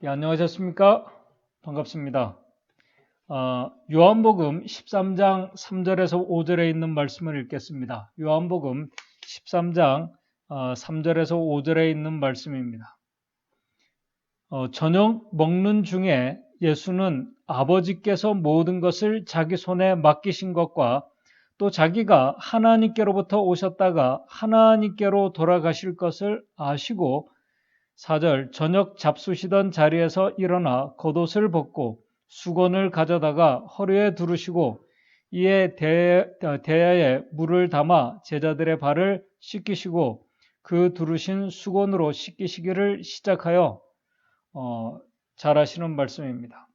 예, 안녕하셨습니까? 반갑습니다. 요한복음 13장 3절에서 5절에 있는 말씀을 읽겠습니다. 요한복음 13장 3절에서 5절에 있는 말씀입니다. 저녁 먹는 중에 예수는 아버지께서 모든 것을 자기 손에 맡기신 것과 또 자기가 하나님께로부터 오셨다가 하나님께로 돌아가실 것을 아시고 4절 저녁 잡수시던 자리에서 일어나 겉옷을 벗고 수건을 가져다가 허리에 두르시고 이에 대야에 물을 담아 제자들의 발을 씻기시고 그 두르신 수건으로 씻기시기를 시작하여 잘하시는 말씀입니다.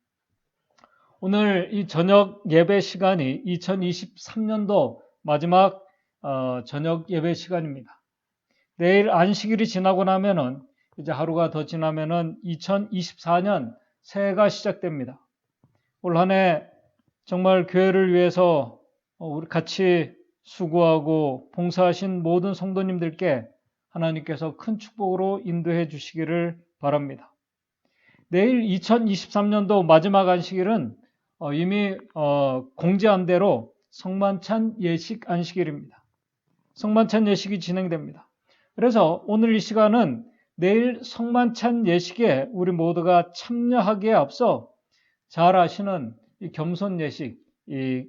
오늘 이 저녁 예배 시간이 2023년도 마지막 저녁 예배 시간입니다. 내일 안식일이 지나고 나면은 이제 하루가 더 지나면은 2024년 새해가 시작됩니다. 올 한 해 정말 교회를 위해서 우리 같이 수고하고 봉사하신 모든 성도님들께 하나님께서 큰 축복으로 인도해 주시기를 바랍니다. 내일 2023년도 마지막 안식일은 이미 공지한 대로 성만찬 예식 안식일입니다. 성만찬 예식이 진행됩니다. 그래서 오늘 이 시간은 내일 성만찬 예식에 우리 모두가 참여하기에 앞서 잘 아시는 이 겸손 예식, 이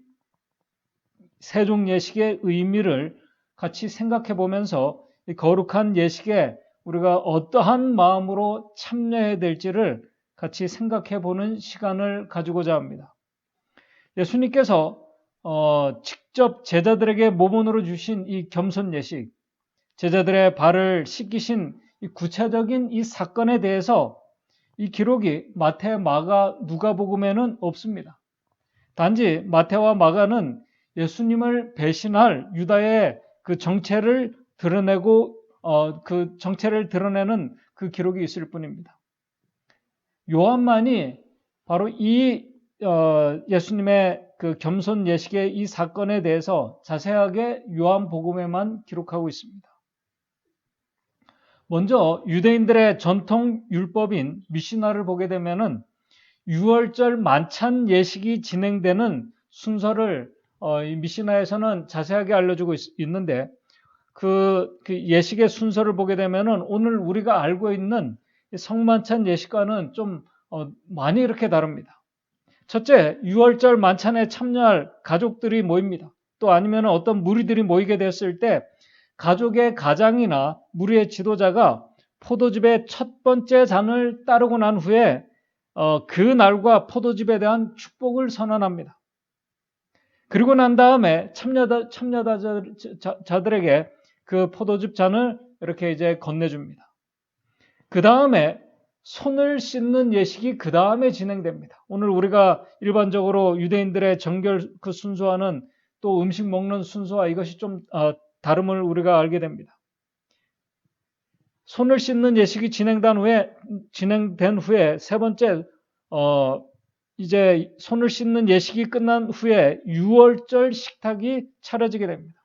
세종 예식의 의미를 같이 생각해 보면서 이 거룩한 예식에 우리가 어떠한 마음으로 참여해야 될지를 같이 생각해 보는 시간을 가지고자 합니다. 예수님께서 직접 제자들에게 모본으로 주신 이 겸손 예식, 제자들의 발을 씻기신 이 구체적인 이 사건에 대해서 이 기록이 마태, 마가, 누가복음에는 없습니다. 단지 마태와 마가는 예수님을 배신할 유다의 그 정체를 드러내고 그 정체를 드러내는 그 기록이 있을 뿐입니다. 요한만이 바로 이 예수님의 그 겸손 예식의 이 사건에 대해서 자세하게 요한복음에만 기록하고 있습니다. 먼저 유대인들의 전통 율법인 미시나를 보게 되면은 6월절 만찬 예식이 진행되는 순서를 이 미시나에서는 자세하게 알려주고 있는데 그 예식의 순서를 보게 되면은 오늘 우리가 알고 있는 성만찬 예식과는 좀 많이 이렇게 다릅니다. 첫째, 6월절 만찬에 참여할 가족들이 모입니다. 또 아니면 어떤 무리들이 모이게 됐을 때 가족의 가장이나 무리의 지도자가 포도즙의 첫 번째 잔을 따르고 난 후에 그 날과 포도즙에 대한 축복을 선언합니다. 그리고 난 다음에 참여자들에게 그 포도즙 잔을 이렇게 이제 건네줍니다. 그 다음에 손을 씻는 예식이 그 다음에 진행됩니다. 오늘 우리가 일반적으로 유대인들의 정결 그 순서와는 또 음식 먹는 순서와 이것이 좀 다름을 우리가 알게 됩니다. 손을 씻는 예식이 진행된 후에 세 번째 이제 손을 씻는 예식이 끝난 후에 6월절 식탁이 차려지게 됩니다.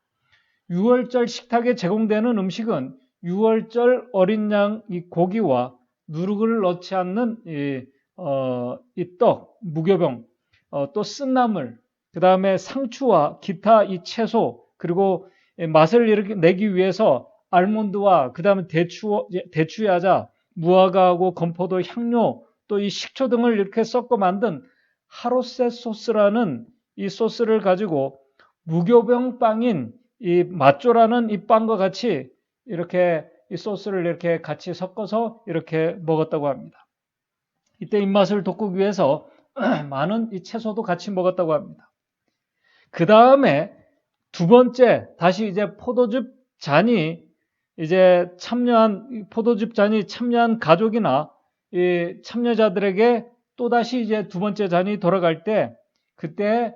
6월절 식탁에 제공되는 음식은 6월절 어린 양 이 고기와 누룩을 넣지 않는 이 떡, 무교병, 또 쓴나물, 그 다음에 상추와 기타 이 채소, 그리고 맛을 이렇게 내기 위해서 알몬드와 그 다음에 대추야자, 무화과하고 건포도, 향료, 또 이 식초 등을 이렇게 섞어 만든 하로셋 소스라는 이 소스를 가지고 무교병 빵인 이 맛조라는 이 빵과 같이 이렇게 이 소스를 이렇게 같이 섞어서 이렇게 먹었다고 합니다. 이때 입맛을 돋구기 위해서 많은 이 채소도 같이 먹었다고 합니다. 그 다음에 두 번째 다시 이제 포도즙 잔이 참여한 가족이나 이 참여자들에게 또다시 이제 두 번째 잔이 돌아갈 때 그때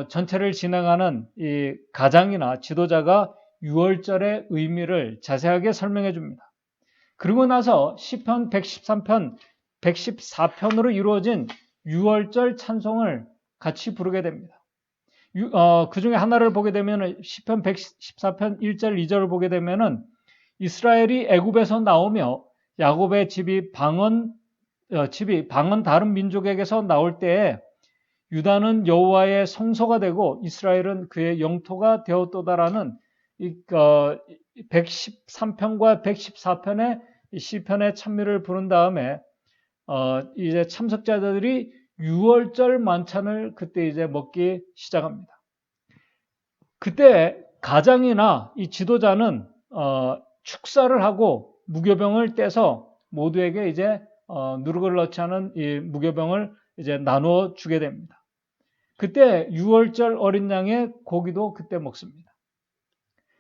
전체를 진행하는 이 가장이나 지도자가 6월절의 의미를 자세하게 설명해 줍니다. 그리고 나서 시편 113편, 114편으로 이루어진 6월절 찬송을 같이 부르게 됩니다. 그 중에 하나를 보게 되면 시편 114편 1절, 2절을 보게 되면은 이스라엘이 애굽에서 나오며 야곱의 집이 방언 다른 민족에게서 나올 때에 유다는 여호와의 성소가 되고 이스라엘은 그의 영토가 되었도다라는 113편과 114편의 시편의 찬미를 부른 다음에 이제 참석자들이 유월절 만찬을 그때 이제 먹기 시작합니다. 그때 가장이나 이 지도자는 축사를 하고 무교병을 떼서 모두에게 이제 누룩을 넣지 않은 이 무교병을 이제 나누어 주게 됩니다. 그때 유월절 어린 양의 고기도 그때 먹습니다.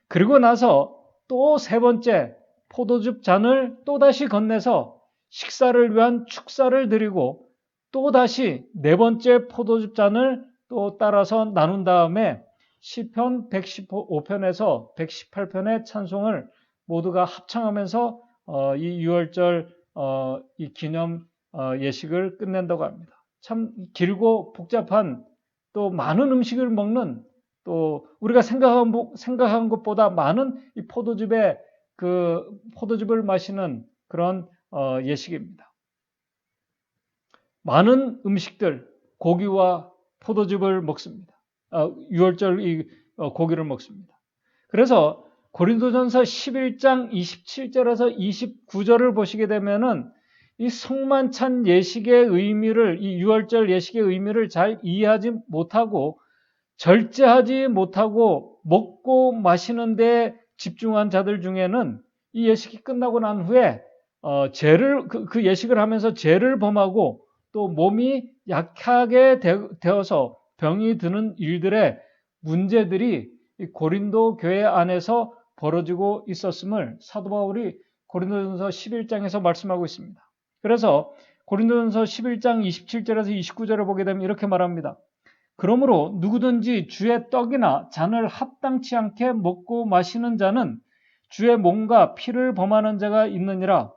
그리고 나서 또 세 번째 포도즙 잔을 또다시 건네서 식사를 위한 축사를 드리고 또다시 네 번째 포도즙 잔을 또 따라서 나눈 다음에 시편 115편에서 118편의 찬송을 모두가 합창하면서 이 유월절 이 기념 예식을 끝낸다고 합니다. 참 길고 복잡한 또 많은 음식을 먹는 또 우리가 생각한 것보다 많은 이 포도즙을 마시는 그런 예식입니다. 많은 음식들, 고기와 포도즙을 먹습니다. 유월절 이 고기를 먹습니다. 그래서 고린도전서 11장 27절에서 29절을 보시게 되면은 이 성만찬 예식의 의미를, 이 유월절 예식의 의미를 잘 이해하지 못하고 절제하지 못하고 먹고 마시는 데 집중한 자들 중에는 이 예식이 끝나고 난 후에 그 예식을 하면서 죄를 범하고 또 몸이 약하게 되어서 병이 드는 일들의 문제들이 고린도 교회 안에서 벌어지고 있었음을 사도 바울이 고린도전서 11장에서 말씀하고 있습니다. 그래서 고린도전서 11장 27절에서 29절을 보게 되면 이렇게 말합니다. 그러므로 누구든지 주의 떡이나 잔을 합당치 않게 먹고 마시는 자는 주의 몸과 피를 범하는 자가 있느니라.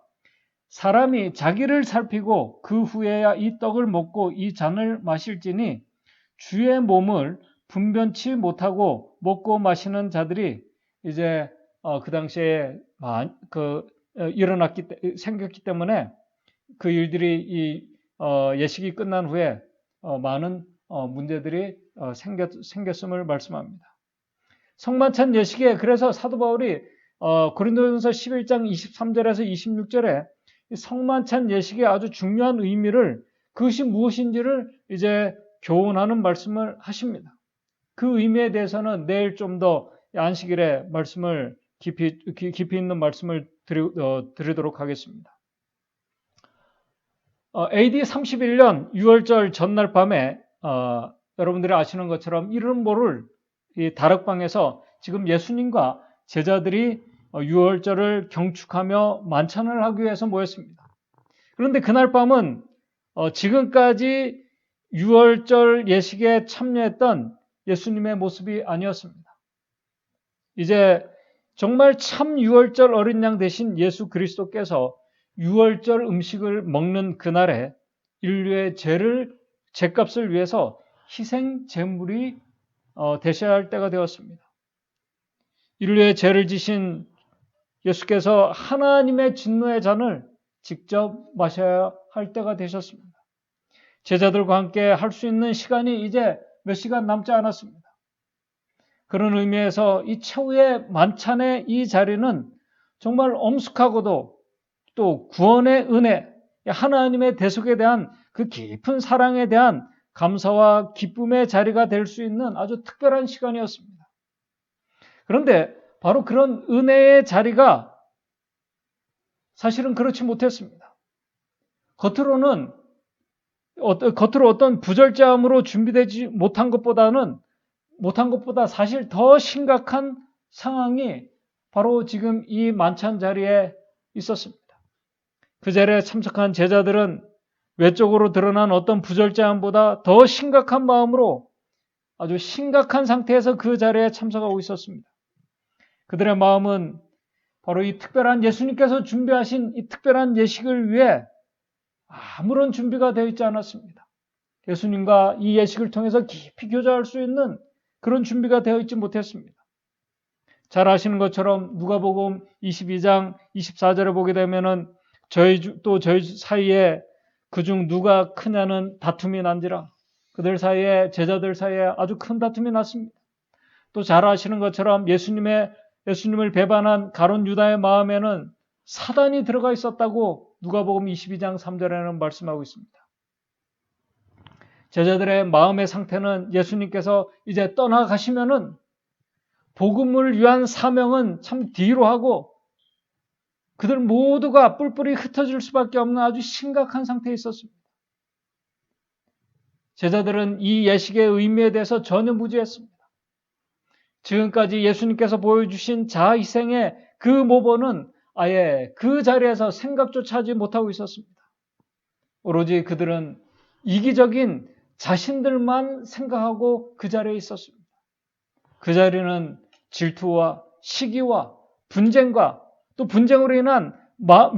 사람이 자기를 살피고 그 후에야 이 떡을 먹고 이 잔을 마실지니 주의 몸을 분변치 못하고 먹고 마시는 자들이 이제 그 당시에 생겼기 때문에 그 일들이 이 예식이 끝난 후에 많은 문제들이 생겼음을 말씀합니다. 성만찬 예식에 그래서 사도 바울이 고린도전서 11장 23절에서 26절에 성만찬 예식의 아주 중요한 의미를 그것이 무엇인지를 이제 교훈하는 말씀을 하십니다. 그 의미에 대해서는 내일 좀 더 안식일에 말씀을 깊이 있는 말씀을 드리도록 하겠습니다. AD 31년 6월절 전날 밤에 여러분들이 아시는 것처럼 이름 모를 이 다락방에서 지금 예수님과 제자들이 유월절을 경축하며 만찬을 하기 위해서 모였습니다. 그런데 그날 밤은 지금까지 유월절 예식에 참여했던 예수님의 모습이 아니었습니다. 이제 정말 참 유월절 어린 양 되신 예수 그리스도께서 유월절 음식을 먹는 그날에 인류의 죄값을 위해서 희생 제물이 되셔야 할 때가 되었습니다. 인류의 죄를 지신 예수께서 하나님의 진노의 잔을 직접 마셔야 할 때가 되셨습니다. 제자들과 함께 할 수 있는 시간이 이제 몇 시간 남지 않았습니다. 그런 의미에서 이 최후의 만찬의 이 자리는 정말 엄숙하고도 또 구원의 은혜, 하나님의 대속에 대한 그 깊은 사랑에 대한 감사와 기쁨의 자리가 될 수 있는 아주 특별한 시간이었습니다. 그런데 바로 그런 은혜의 자리가 사실은 그렇지 못했습니다. 겉으로 어떤 부절제함으로 준비되지 못한 것보다 사실 더 심각한 상황이 바로 지금 이 만찬 자리에 있었습니다. 그 자리에 참석한 제자들은 외적으로 드러난 어떤 부절제함보다 더 심각한 마음으로 아주 심각한 상태에서 그 자리에 참석하고 있었습니다. 그들의 마음은 바로 이 특별한 예수님께서 준비하신 이 특별한 예식을 위해 아무런 준비가 되어 있지 않았습니다. 예수님과 이 예식을 통해서 깊이 교제할 수 있는 그런 준비가 되어 있지 못했습니다. 잘 아시는 것처럼 누가복음 22장 24절에 보게 되면은 저희 사이에 그중 누가 크냐는 다툼이 난지라. 그들 사이에, 제자들 사이에 아주 큰 다툼이 났습니다. 또 잘 아시는 것처럼 예수님을 배반한 가룟 유다의 마음에는 사단이 들어가 있었다고 누가복음 22장 3절에는 말씀하고 있습니다. 제자들의 마음의 상태는 예수님께서 이제 떠나가시면은 복음을 위한 사명은 참 뒤로 하고 그들 모두가 뿔뿔이 흩어질 수밖에 없는 아주 심각한 상태에 있었습니다. 제자들은 이 예식의 의미에 대해서 전혀 무지했습니다. 지금까지 예수님께서 보여주신 자아희생의 그 모범은 아예 그 자리에서 생각조차 하지 못하고 있었습니다. 오로지 그들은 이기적인 자신들만 생각하고 그 자리에 있었습니다. 그 자리는 질투와 시기와 분쟁과 또 분쟁으로 인한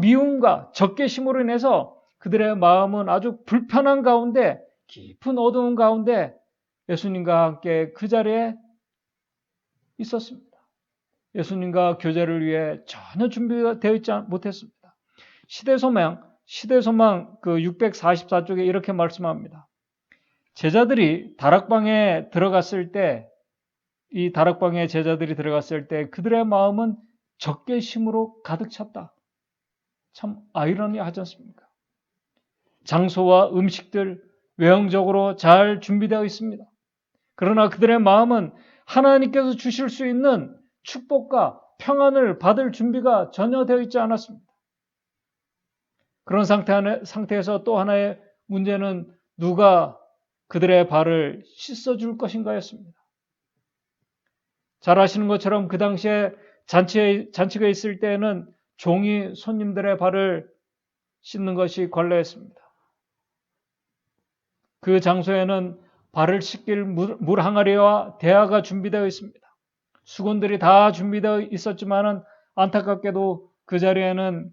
미움과 적개심으로 인해서 그들의 마음은 아주 불편한 가운데, 깊은 어두운 가운데 예수님과 함께 그 자리에 있었습니다. 예수님과 교제를 위해 전혀 준비가 되어 있지 못했습니다. 시대소망 그 644쪽에 이렇게 말씀합니다. 제자들이 다락방에 들어갔을 때, 이 다락방에 제자들이 들어갔을 때 그들의 마음은 적개심으로 가득 찼다. 참 아이러니하지 않습니까? 장소와 음식들 외형적으로 잘 준비되어 있습니다. 그러나 그들의 마음은 하나님께서 주실 수 있는 축복과 평안을 받을 준비가 전혀 되어 있지 않았습니다. 그런 상태에서 또 하나의 문제는 누가 그들의 발을 씻어줄 것인가였습니다. 잘 아시는 것처럼 그 당시에 잔치가 있을 때에는 종이 손님들의 발을 씻는 것이 관례였습니다. 그 장소에는 발을 씻길 물 항아리와 대야가 준비되어 있습니다. 수건들이 다 준비되어 있었지만은 안타깝게도 그 자리에는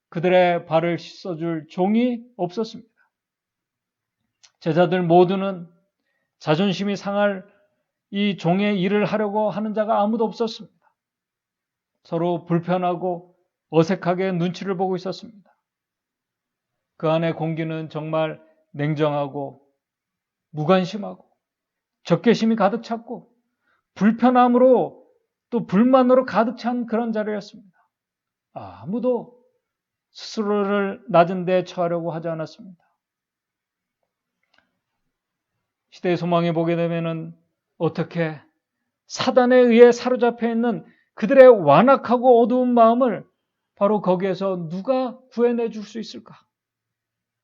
그들의 발을 씻어줄 종이 없었습니다. 제자들 모두는 자존심이 상할 이 종의 일을 하려고 하는 자가 아무도 없었습니다. 서로 불편하고 어색하게 눈치를 보고 있었습니다. 그 안의 공기는 정말 냉정하고 무관심하고 적개심이 가득 찼고 불편함으로 또 불만으로 가득 찬 그런 자리였습니다. 아무도 스스로를 낮은 데 처하려고 하지 않았습니다. 시대의 소망에 보게 되면은 어떻게 사단에 의해 사로잡혀 있는 그들의 완악하고 어두운 마음을 바로 거기에서 누가 구해내 줄 수 있을까?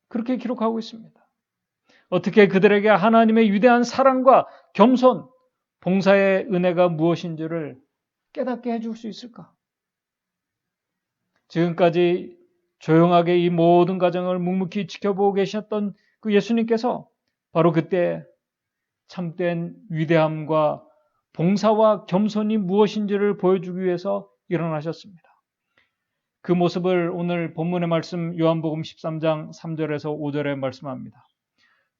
그렇게 기록하고 있습니다. 어떻게 그들에게 하나님의 위대한 사랑과 겸손, 봉사의 은혜가 무엇인지를 깨닫게 해줄 수 있을까? 지금까지 조용하게 이 모든 과정을 묵묵히 지켜보고 계셨던 그 예수님께서 바로 그때 참된 위대함과 봉사와 겸손이 무엇인지를 보여주기 위해서 일어나셨습니다. 그 모습을 오늘 본문의 말씀 요한복음 13장 3절에서 5절에 말씀합니다.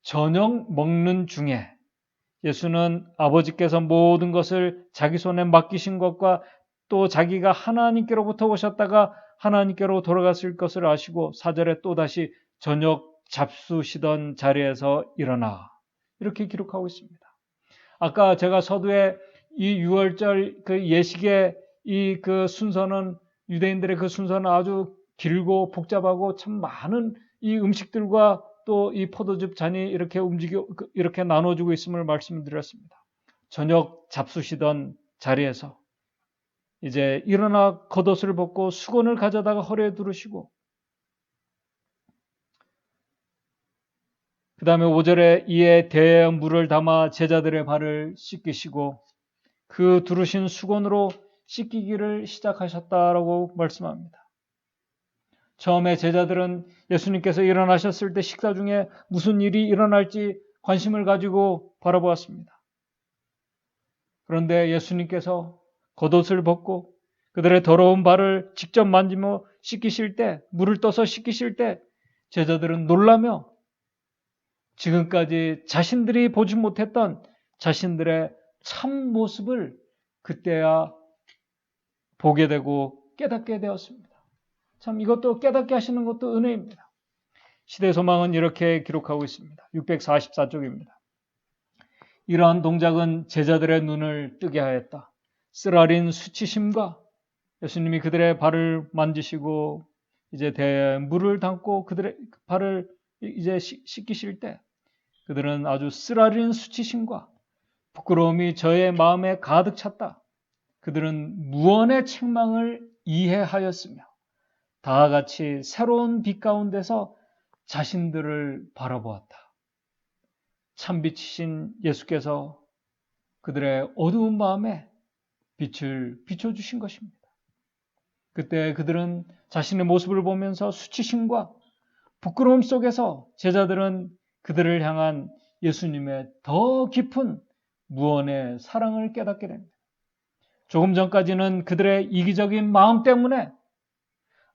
저녁 먹는 중에 예수는 아버지께서 모든 것을 자기 손에 맡기신 것과 또 자기가 하나님께로부터 오셨다가 하나님께로 돌아갔을 것을 아시고 4절에 또다시 저녁 잡수시던 자리에서 일어나 이렇게 기록하고 있습니다. 아까 제가 서두에 이 6월절 그 예식의 이 그 순서는 유대인들의 그 순서는 아주 길고 복잡하고 참 많은 이 음식들과 또 이 포도즙 잔이 이렇게 나눠주고 있음을 말씀드렸습니다. 저녁 잡수시던 자리에서 이제 일어나 겉옷을 벗고 수건을 가져다가 허리에 두르시고 그 다음에 5절에 이에 대에 물을 담아 제자들의 발을 씻기시고 그 두르신 수건으로 씻기기를 시작하셨다라고 말씀합니다. 처음에 제자들은 예수님께서 일어나셨을 때 식사 중에 무슨 일이 일어날지 관심을 가지고 바라보았습니다. 그런데 예수님께서 겉옷을 벗고 그들의 더러운 발을 직접 만지며 씻기실 때, 물을 떠서 씻기실 때 제자들은 놀라며 지금까지 자신들이 보지 못했던 자신들의 참 모습을 그때야 보게 되고 깨닫게 되었습니다. 참 이것도 깨닫게 하시는 것도 은혜입니다. 시대소망은 이렇게 기록하고 있습니다. 644쪽입니다. 이러한 동작은 제자들의 눈을 뜨게 하였다. 쓰라린 수치심과 예수님이 그들의 발을 만지시고 이제 물을 담고 그들의 발을 이제 씻기실 때 그들은 아주 쓰라린 수치심과 부끄러움이 저의 마음에 가득 찼다. 그들은 무언의 책망을 이해하였으며 다 같이 새로운 빛 가운데서 자신들을 바라보았다. 참빛이신 예수께서 그들의 어두운 마음에 빛을 비춰주신 것입니다. 그때 그들은 자신의 모습을 보면서 수치심과 부끄러움 속에서 제자들은 그들을 향한 예수님의 더 깊은 무언의 사랑을 깨닫게 됩니다. 조금 전까지는 그들의 이기적인 마음 때문에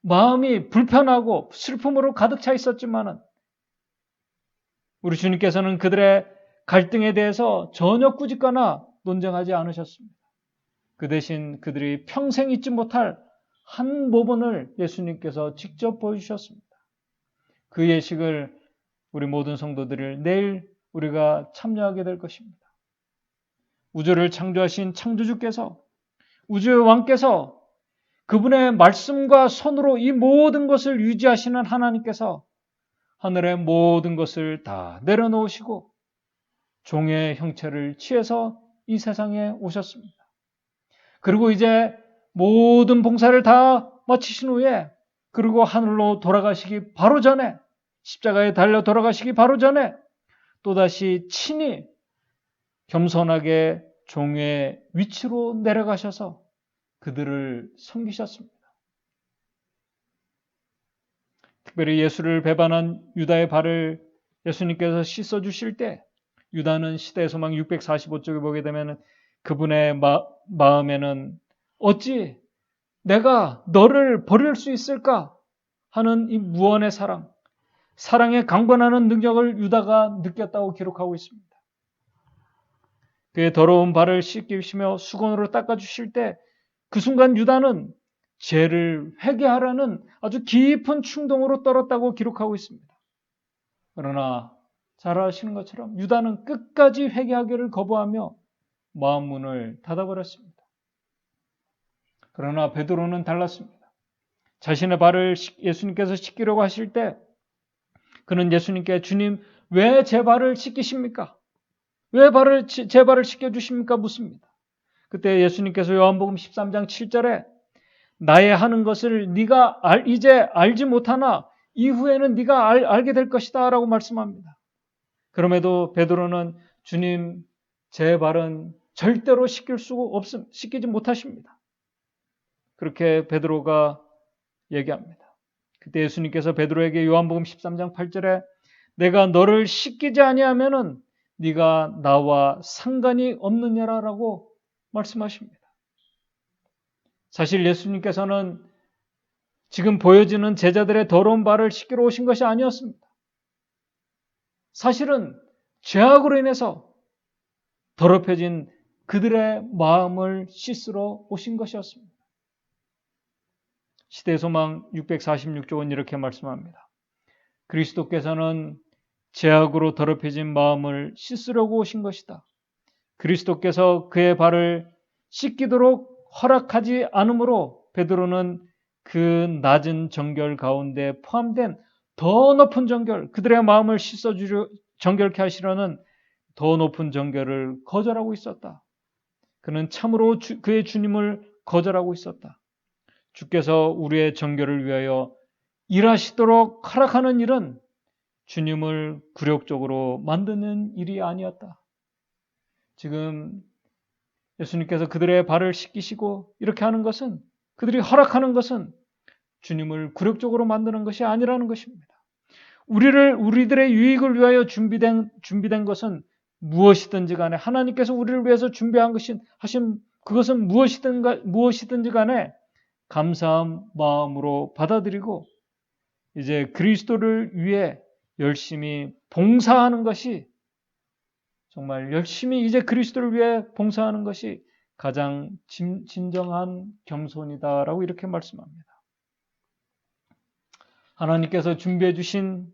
마음이 불편하고 슬픔으로 가득 차 있었지만은 우리 주님께서는 그들의 갈등에 대해서 전혀 꾸짖거나 논쟁하지 않으셨습니다. 그 대신 그들이 평생 잊지 못할 한 모본을 예수님께서 직접 보여주셨습니다. 그 예식을 우리 모든 성도들이 내일 우리가 참여하게 될 것입니다. 우주를 창조하신 창조주께서 우주의 왕께서 그분의 말씀과 손으로 이 모든 것을 유지하시는 하나님께서 하늘의 모든 것을 다 내려놓으시고 종의 형체를 취해서 이 세상에 오셨습니다. 그리고 이제 모든 봉사를 다 마치신 후에 그리고 하늘로 돌아가시기 바로 전에 십자가에 달려 돌아가시기 바로 전에 또다시 친히 겸손하게 종의 위치로 내려가셔서 그들을 섬기셨습니다. 특별히 예수를 배반한 유다의 발을 예수님께서 씻어주실 때 유다는 시대의 소망 645쪽에 보게 되면 그분의 마음에는 어찌 내가 너를 버릴 수 있을까 하는 이 무언의 사랑에 강권하는 능력을 유다가 느꼈다고 기록하고 있습니다. 그의 더러운 발을 씻기시며 수건으로 닦아주실 때 그 순간 유다는 죄를 회개하라는 아주 깊은 충동으로 떨었다고 기록하고 있습니다. 그러나 잘 아시는 것처럼 유다는 끝까지 회개하기를 거부하며 마음 문을 닫아버렸습니다. 그러나 베드로는 달랐습니다. 자신의 발을 예수님께서 씻기려고 하실 때 그는 예수님께 주님 왜 제 발을 씻기십니까? 왜 제 발을 씻겨주십니까? 묻습니다. 그때 예수님께서 요한복음 13장 7절에 나의 하는 것을 네가 이제 알지 못하나 이후에는 네가 알게 될 것이다 라고 말씀합니다. 그럼에도 베드로는 주님 제 발은 절대로 씻기지 못하십니다. 그렇게 베드로가 얘기합니다. 그때 예수님께서 베드로에게 요한복음 13장 8절에 내가 너를 씻기지 아니하면은 네가 나와 상관이 없느냐라고 말씀하십니다. 사실 예수님께서는 지금 보여지는 제자들의 더러운 발을 씻기러 오신 것이 아니었습니다. 사실은 죄악으로 인해서 더럽혀진 그들의 마음을 씻으러 오신 것이었습니다. 시대소망 646쪽은 이렇게 말씀합니다. 그리스도께서는 죄악으로 더럽혀진 마음을 씻으려고 오신 것이다. 그리스도께서 그의 발을 씻기도록 허락하지 않으므로 베드로는 그 낮은 정결 가운데 포함된 더 높은 정결, 그들의 마음을 정결케 하시려는 더 높은 정결을 거절하고 있었다. 그는 참으로 그의 주님을 거절하고 있었다. 주께서 우리의 정결을 위하여 일하시도록 허락하는 일은 주님을 굴욕적으로 만드는 일이 아니었다. 지금 예수님께서 그들의 발을 씻기시고 이렇게 하는 것은 그들이 허락하는 것은 주님을 굴욕적으로 만드는 것이 아니라는 것입니다. 우리들의 유익을 위하여 준비된 것은 무엇이든지 간에 하나님께서 우리를 위해서 준비한 하신 그것은 무엇이든지 간에 감사한 마음으로 받아들이고 이제 그리스도를 위해 열심히 봉사하는 것이 정말 열심히 이제 그리스도를 위해 봉사하는 것이 가장 진정한 겸손이다라고 이렇게 말씀합니다. 하나님께서 준비해 주신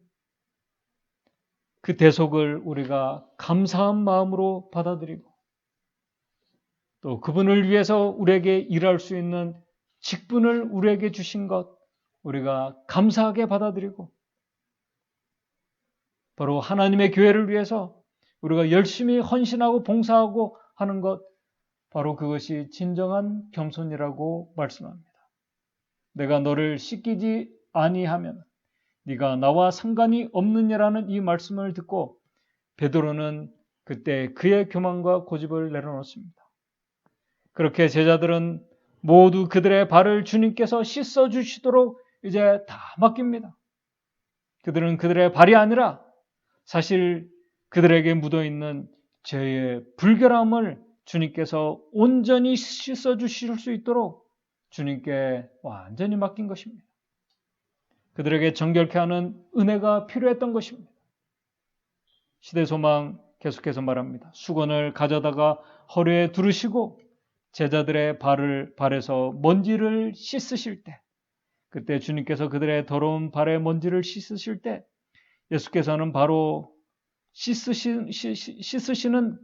그 대속을 우리가 감사한 마음으로 받아들이고 또 그분을 위해서 우리에게 일할 수 있는 직분을 우리에게 주신 것 우리가 감사하게 받아들이고 바로 하나님의 교회를 위해서 우리가 열심히 헌신하고 봉사하고 하는 것 바로 그것이 진정한 겸손이라고 말씀합니다. 내가 너를 씻기지 아니하면 네가 나와 상관이 없느냐라는 이 말씀을 듣고 베드로는 그때 그의 교만과 고집을 내려놓습니다. 그렇게 제자들은 모두 그들의 발을 주님께서 씻어 주시도록 이제 다 맡깁니다. 그들은 그들의 발이 아니라 사실 그들에게 묻어있는 죄의 불결함을 주님께서 온전히 씻어 주실 수 있도록 주님께 완전히 맡긴 것입니다. 그들에게 정결케 하는 은혜가 필요했던 것입니다. 시대소망 계속해서 말합니다. 수건을 가져다가 허리에 두르시고 제자들의 발에서 먼지를 씻으실 때 그때 주님께서 그들의 더러운 발의 먼지를 씻으실 때 예수께서는 바로 씻으시는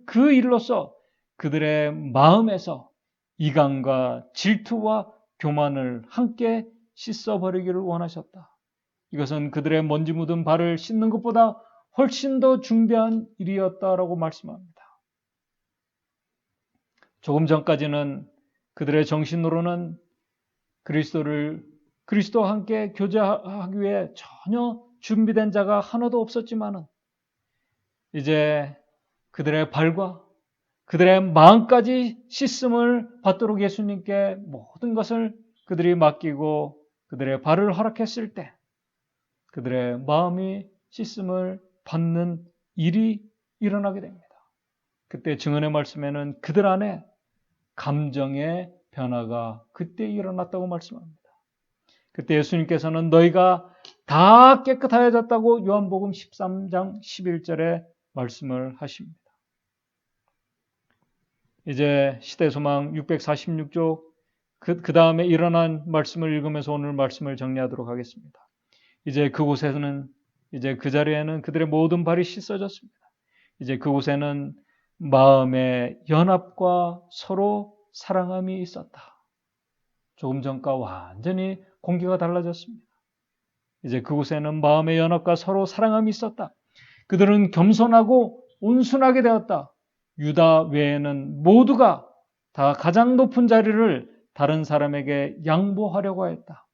그 일로서 그들의 마음에서 이간과 질투와 교만을 함께 씻어버리기를 원하셨다. 이것은 그들의 먼지 묻은 발을 씻는 것보다 훨씬 더 중대한 일이었다라고 말씀합니다. 조금 전까지는 그들의 정신으로는 그리스도와 함께 교제하기 위해 전혀 준비된 자가 하나도 없었지만은 이제 그들의 발과 그들의 마음까지 씻음을 받도록 예수님께 모든 것을 그들이 맡기고 그들의 발을 허락했을 때 그들의 마음이 씻음을 받는 일이 일어나게 됩니다. 그때 증언의 말씀에는 그들 안에 감정의 변화가 그때 일어났다고 말씀합니다. 그때 예수님께서는 너희가 다 깨끗하여졌다고 요한복음 13장 11절에 말씀을 하십니다. 이제 시대소망 646쪽 그 다음에 일어난 말씀을 읽으면서 오늘 말씀을 정리하도록 하겠습니다. 이제 그곳에는 이제 그 자리에는 그들의 모든 발이 씻어졌습니다. 이제 그곳에는 마음의 연합과 서로 사랑함이 있었다. 조금 전과 완전히 공기가 달라졌습니다. 이제 그곳에는 마음의 연합과 서로 사랑함이 있었다. 그들은 겸손하고 온순하게 되었다. 유다 외에는 모두가 다 가장 높은 자리를 다른 사람에게 양보하려고 했다.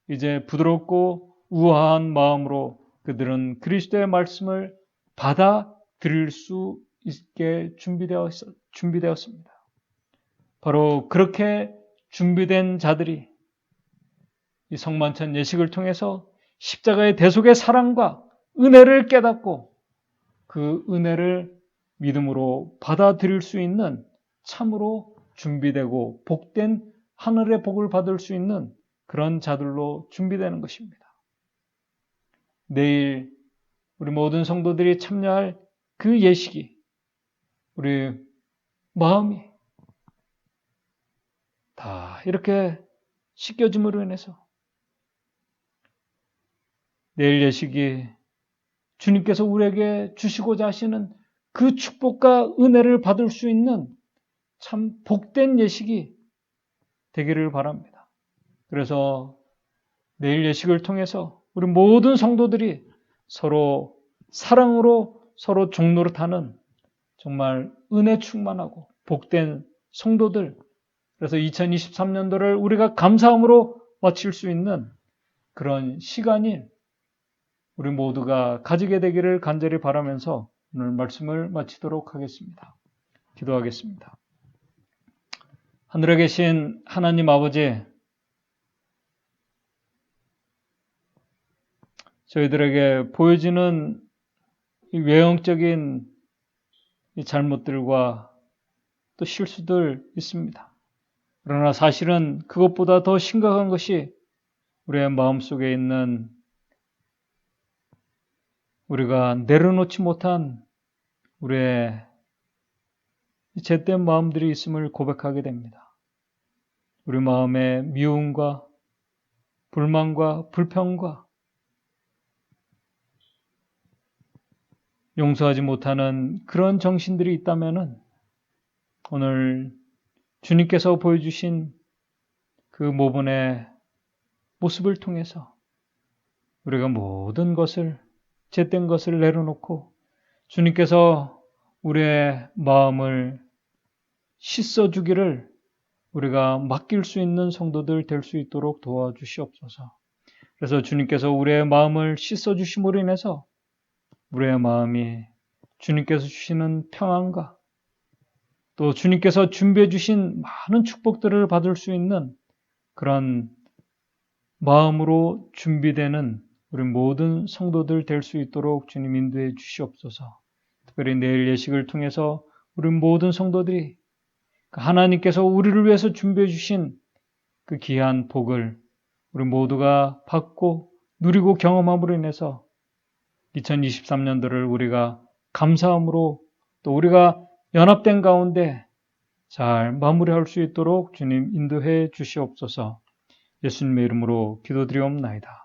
이제 부드럽고 우아한 마음으로 그들은 그리스도의 말씀을 받아들일 수 있게 준비되었습니다. 바로 그렇게 준비된 자들이 이 성만찬 예식을 통해서 십자가의 대속의 사랑과 은혜를 깨닫고 그 은혜를 믿음으로 받아들일 수 있는 참으로 준비되고 복된 하늘의 복을 받을 수 있는 그런 자들로 준비되는 것입니다. 내일 우리 모든 성도들이 참여할 그 예식이 우리 마음이 다 이렇게 씻겨짐으로 인해서 내일 예식이 주님께서 우리에게 주시고자 하시는 그 축복과 은혜를 받을 수 있는 참 복된 예식이 되기를 바랍니다. 그래서 내일 예식을 통해서 우리 모든 성도들이 서로 사랑으로 서로 종노릇하는 정말 은혜 충만하고 복된 성도들, 그래서 2023년도를 우리가 감사함으로 마칠 수 있는 그런 시간이 우리 모두가 가지게 되기를 간절히 바라면서 오늘 말씀을 마치도록 하겠습니다. 기도하겠습니다. 하늘에 계신 하나님 아버지, 저희들에게 보여지는 이 외형적인 이 잘못들과 또 실수들 있습니다. 그러나 사실은 그것보다 더 심각한 것이 우리의 마음속에 있는 우리가 내려놓지 못한 우리의 잿된 마음들이 있음을 고백하게 됩니다. 우리 마음의 미움과 불만과 불평과 용서하지 못하는 그런 정신들이 있다면은 오늘 주님께서 보여주신 그 모본의 모습을 통해서 우리가 모든 것을, 죄된 것을 내려놓고 주님께서 우리의 마음을 씻어주기를 우리가 맡길 수 있는 성도들 될 수 있도록 도와주시옵소서. 그래서 주님께서 우리의 마음을 씻어주심으로 인해서 우리의 마음이 주님께서 주시는 평안과 또 주님께서 준비해 주신 많은 축복들을 받을 수 있는 그런 마음으로 준비되는 우리 모든 성도들 될 수 있도록 주님 인도해 주시옵소서. 특별히 내일 예식을 통해서 우리 모든 성도들이 하나님께서 우리를 위해서 준비해 주신 그 귀한 복을 우리 모두가 받고 누리고 경험함으로 인해서 2023년도를 우리가 감사함으로 또 우리가 연합된 가운데 잘 마무리할 수 있도록 주님 인도해 주시옵소서. 예수님의 이름으로 기도드리옵나이다.